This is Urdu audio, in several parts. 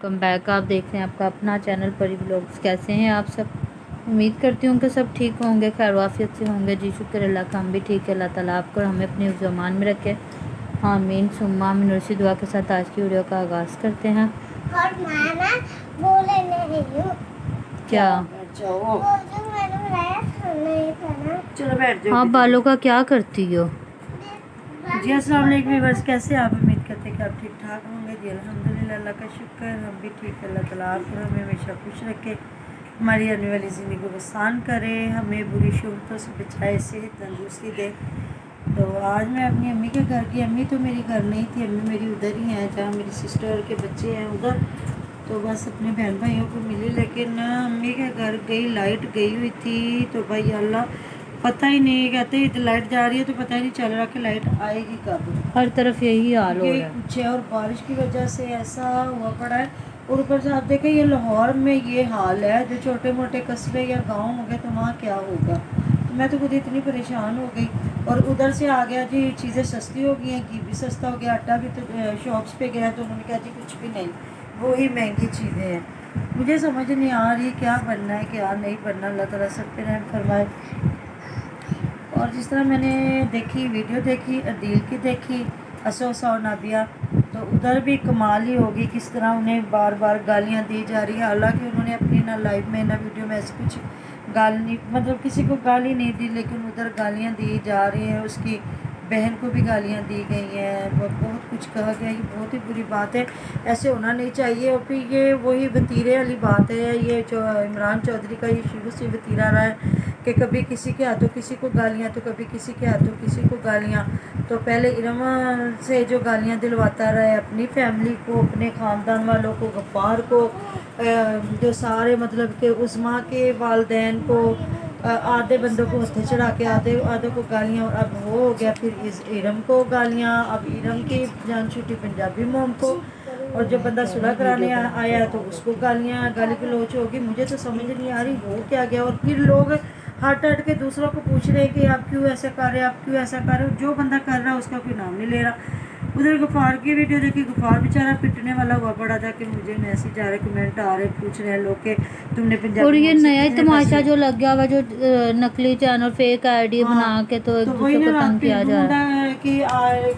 Welcome back. آپ دیکھ رہے ہیں آپ کا اپنا چینل پری بلاگس. کیسے ہیں آپ سب؟ امید کرتی ہوں کہ سب ٹھیک ہوں گے، خیر وافیت سے ہوں گے. جی شکر اللہ کا، ہم بھی ٹھیک ہے. اللہ تعالیٰ آپ کو اور ہمیں اپنے زمان میں رکھے. آمین ثم آمین. اسی دعا کے ساتھ آج کی ویڈیو کا آغاز کرتے ہیں. اور میں نا بولے نہیں ہوں کیا چلو بیٹھ جاؤ. آپ بالوں کا کیا کرتی ہو؟ جی السلام علیکم ویورز، کیسے آپ؟ امید کرتے ہیں کہ آپ ٹھیک ٹھاک ہوں گے. جی الحمدللہ، اللہ کا شکر، ہم بھی ٹھیک ہے. اللہ تعالیٰ آپ کو ہمیں ہمیشہ خوش رکھے، ہماری آنے والی زندگی کو آسان کرے، ہمیں بری شہرتوں سے بچائے، صحت تندرستی دے. تو آج میں اپنی امی کے گھر کی، امی تو میری گھر نہیں تھی، امی میری ادھر ہی ہیں جہاں میری سسٹر کے بچے ہیں ادھر. تو بس اپنے بہن بھائیوں کو ملی، لیکن امی کے گھر گئی، لائٹ گئی ہوئی تھی. تو بھائی اللہ پتہ ہی نہیں، کہتے لائٹ جا رہی ہے تو پتہ ہی نہیں چل رہا کہ لائٹ آئے گی کب. ہر طرف یہی حال ہو یہ رہا ہے. کچھ ہے، اور بارش کی وجہ سے ایسا ہوا پڑا ہے. اور اوپر سے آپ دیکھیں یہ لاہور میں یہ حال ہے، جو چھوٹے موٹے قصبے یا گاؤں ہو گئے تو وہاں کیا ہوگا. تو میں تو خود اتنی پریشان ہو گئی. اور ادھر سے آ گیا جی، چیزیں سستی ہو گئی ہیں، گھی بھی سستا ہو گیا، آٹا بھی. تو شاپس پہ گیا تو انہوں نے کہا جی کچھ بھی نہیں، وہی مہنگی چیزیں ہیں. مجھے سمجھ نہیں آ رہی کیا بننا ہے کیا نہیں بننا. اللہ تعالیٰ سب پہ رحم فرمائے. اور جس طرح میں نے دیکھی ویڈیو دیکھی عدیل کی، دیکھی اسوسا اور نابیہ، تو ادھر بھی کمال ہی ہوگی کس طرح انہیں بار بار گالیاں دی جا رہی ہیں. حالانکہ انہوں نے اپنی نہ لائف میں نہ ویڈیو میں ایسے کچھ گالی، مطلب کسی کو گالی نہیں دی، لیکن ادھر گالیاں دی جا رہی ہیں. اس کی بہن کو بھی گالیاں دی گئی ہیں، بہت کچھ کہا گیا. یہ بہت ہی بری بات ہے، ایسے ہونا نہیں چاہیے. اور پھر یہ وہی وتیرے والی بات ہے، یہ جو عمران چودھری کا یہ شروع سے وتیرہ رہا ہے کہ کبھی کسی کے ہاتھوں کسی کو گالیاں تو کبھی کسی کے ہاتھوں کسی کو گالیاں. تو پہلے ارم سے جو گالیاں دلواتا رہا ہے اپنی فیملی کو، اپنے خاندان والوں کو، غفار کو، جو سارے مطلب کہ عظمیٰ کے والدین کو، آدھے بندوں کو ہتھے چڑھا کے آدھے کو گالیاں. اور اب وہ ہو گیا پھر ارم کو گالیاں، اب ارم کی جان چھوٹی پنجابی موم کو، اور جو بندہ صلح کرانے آیا تو اس کو گالیاں، گالی گلوچ ہوگی. مجھے تو سمجھ نہیں آ رہی ہو کیا گیا. اور پھر لوگ ہٹ کے دوسروں کو پوچھ رہے کہ آپ کیوں ایسا کر رہے ہیں، آپ کیوں ایسا کر رہے ہو. جو بندہ کر رہا ہے اس کا کوئی نام نہیں لے رہا. ادھر غفار کی ویڈیو دیکھی، غفار بیچارہ پٹنے والا ہوا پڑا تھا کہ مجھے میسج آ رہے، کمنٹ آ رہے، پوچھ رہے ہیں لوگ کہ تم نے اور پنجابی یہ موم سے نیا کتنے تماشا پیسے. جو لگ گیا ہوا، جو نقلی چینل فیک آئی ڈی ہاں بنا کے تو تو ایک وہی دوسرے کو نا تنگ پھر کیا جا ڈھونڈا رہا ہے کہ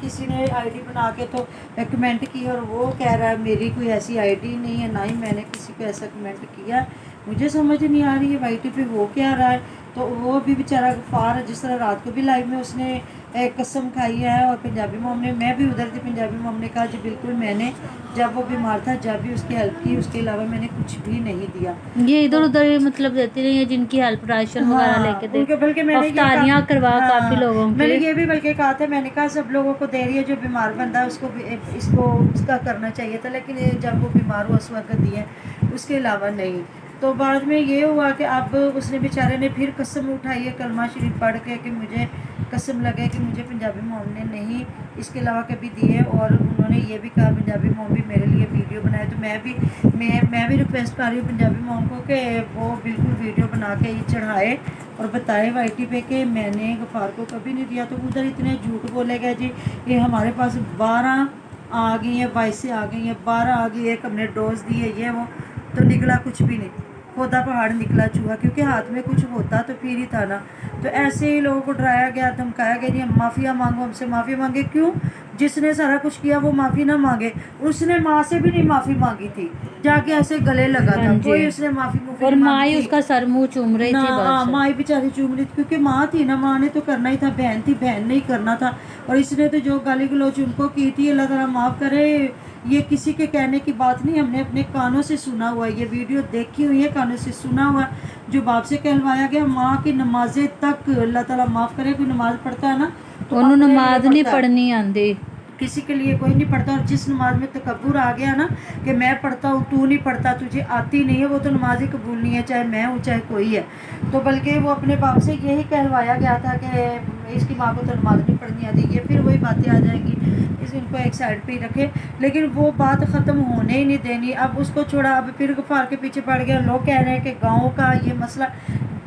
کسی نے آئی ڈی بنا کے تو کمنٹ کی، اور وہ کہہ رہا ہے میری کوئی ایسی آئی ڈی نہیں ہے، نہ ہی میں نے کسی کو ایسا کمنٹ کیا. مجھے سمجھ نہیں آ رہی ہے وائی ٹی پہ ہو کیا رہا ہے. تو وہ بھی بیچارہ غفار ہے، جس طرح رات کو بھی لائیو میں اس نے قسم کھائی ہے. اور پنجابی موم نے، میں بھی ادھر تھی، پنجابی موم نے کہا جی بالکل میں نے جب وہ بیمار تھا جب بھی اس کی ہیلپ کی، اس کے علاوہ میں نے کچھ بھی نہیں دیا. ہے. یہ ادھر تو ادھر مطلب دیتی رہی ہے، جن کی ہیلپ راشن وغیرہ لے ہاں کے دے، ان کے، بلکہ میں نے یہ افطاریاں کروا کہا، کافی لوگوں میں نے کی. یہ بھی بلکہ کہا تھا، میں نے کہا سب لوگوں کو دے رہی ہے، جو بیمار بندہ ہے اس کو اس کا کرنا چاہیے تھا، لیکن جب وہ بیمار ہوا اس وقت دیے، اس کے علاوہ نہیں. تو بعد میں یہ ہوا کہ اب اس نے بیچارے نے پھر قسم اٹھائی ہے کلمہ شریف پڑھ کے کہ مجھے قسم لگے کہ مجھے پنجابی موم نے نہیں اس کے علاوہ کبھی دیے. اور انہوں نے یہ بھی کہا پنجابی موم بھی میرے لیے ویڈیو بنائے. تو میں بھی ریکویسٹ کر رہی ہوں پنجابی موم کو کہ وہ بالکل ویڈیو بنا کے ہی چڑھائے اور بتائے وائی ٹی پہ کہ میں نے غفار کو کبھی نہیں دیا. تو ادھر اتنے جھوٹ بولے گا جی، یہ ہمارے پاس 12 آ گئی ہیں، 22 آ گئی ہیں، 12 آ گئی، ایک ہم نے ڈوز دی ہے، یہ وہ. تو نکلا کچھ بھی نہیں، کھودا پہاڑ نکلا چوہا، کیونکہ ہاتھ میں کچھ ہوتا تو پھر ہی تھا نا. تو ایسے ہی لوگوں کو ڈرایا گیا، دھمکایا گیا جی ہم معافیا مانگو، ہم سے معافی مانگے. کیوں؟ جس نے سارا کچھ کیا وہ معافی نہ مانگے. اس نے ماں سے بھی نہیں معافی مانگی تھی، جا کے ایسے گلے لگا ہاں تھا، جی. کوئی اس نے معافی اور نہیں ماں مانگی ہی تھی اس کا سر منہ چوم رہی نہ. تھی بس. ماں ہی بیچاری چوم رہی تھی، کیونکہ ماں تھی نا، ماں نے تو کرنا ہی تھا، بہن تھی، بہن نے ہی کرنا تھا. اور اس نے تو جو گالی گلوچ ان کو کی تھی، اللہ تعالیٰ معاف کرے، یہ کسی کے کہنے کی بات نہیں، ہم نے اپنے کانوں سے سنا ہوا ہے، یہ ویڈیو دیکھی ہوئی ہے، کانوں سے سنا ہوا ہے. جو باپ سے کہلوایا گیا، ماں کی نمازیں تک اللہ تعالیٰ معاف کرے، کوئی نماز پڑھتا ہے نا تو انہوں اپنے لیے نماز نہیں پڑھتا ہے، پڑھنی آندی. کسی کے لیے کوئی نہیں پڑھتا. اور جس نماز میں تکبر آ گیا نا کہ میں پڑھتا ہوں تو نہیں پڑھتا، تجھے آتی نہیں ہے، وہ تو نماز ہی قبول نہیں ہے، چاہے میں ہوں چاہے کوئی ہے. تو بلکہ وہ اپنے باپ سے یہی کہلوایا گیا تھا کہ اس کی ماں کو تو نماز نہیں پڑھنی آتی. یہ پھر وہی باتیں آ جائیں گی، اس ان کو ایک سائڈ پہ ہی رکھے، لیکن وہ بات ختم ہونے ہی نہیں دینی. اب اس کو چھوڑا، اب پھر غفار کے پیچھے پڑ گیا. لوگ کہہ رہے ہیں کہ گاؤں کا یہ مسئلہ،